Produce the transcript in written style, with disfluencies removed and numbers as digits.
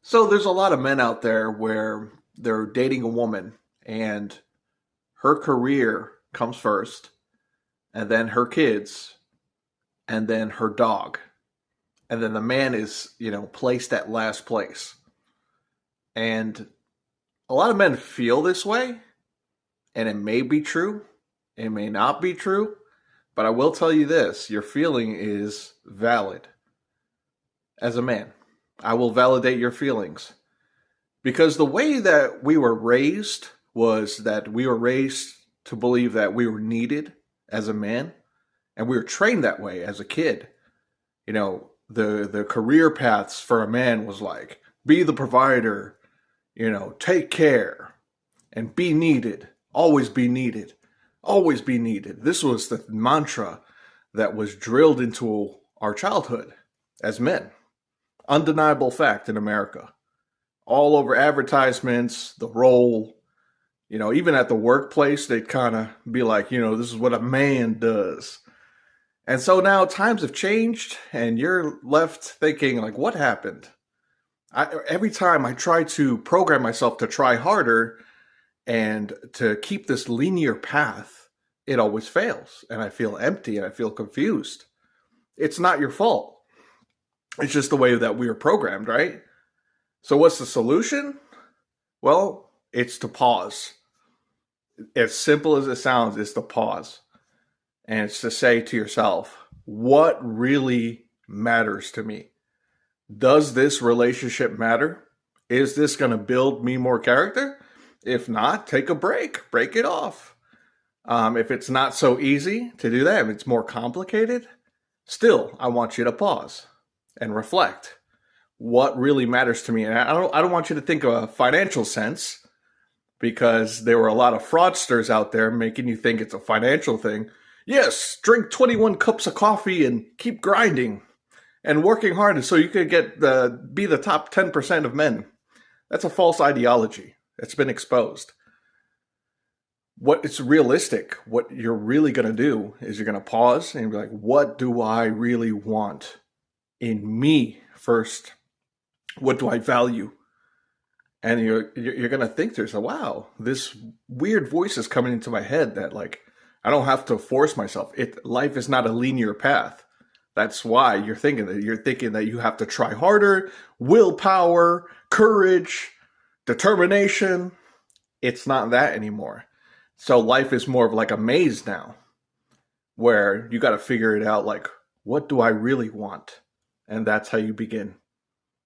So there's a lot of men out there where they're dating a woman and her career comes first, and then her kids, and then her dog. And then the man is, placed at last place. And a lot of men feel this way, and it may be true, it may not be true, but I will tell you this, your feeling is valid as a man. I will validate your feelings. Because the way that we were raised was that we were raised to believe that we were needed as a man, and we were trained that way as a kid. The career paths for a man was like be the provider, take care and be needed, always be needed, always be needed. This was the mantra that was drilled into our childhood as men. Undeniable fact in America, all over advertisements, the role, even at the workplace, they'd kind of be like, this is what a man does. And so now times have changed, and you're left thinking, like, what happened? Every time I try to program myself to try harder and to keep this linear path, it always fails. And I feel empty and I feel confused. It's not your fault. It's just the way that we were programmed, right? So what's the solution? Well, it's to pause. As simple as it sounds, it's to pause. And it's to say to yourself, what really matters to me? Does this relationship matter? Is this going to build me more character? If not, take a break. Break it off. If it's not so easy to do that, if it's more complicated, still, I want you to pause and reflect. What really matters to me? And I don't want you to think of a financial sense, because there were a lot of fraudsters out there making you think it's a financial thing. Yes, drink 21 cups of coffee and keep grinding and working hard so you could be the top 10% of men. That's a false ideology. It's been exposed. What it's realistic, what you're really going to do is you're going to pause and be like, what do I really want in me first? What do I value? And you're going to think to yourself, wow, this weird voice is coming into my head that, like, I don't have to force myself. Life is not a linear path. That's why you're thinking that. You're thinking that you have to try harder, willpower, courage, determination. It's not that anymore. So life is more of like a maze now, where you got to figure it out, like, what do I really want? And that's how you begin.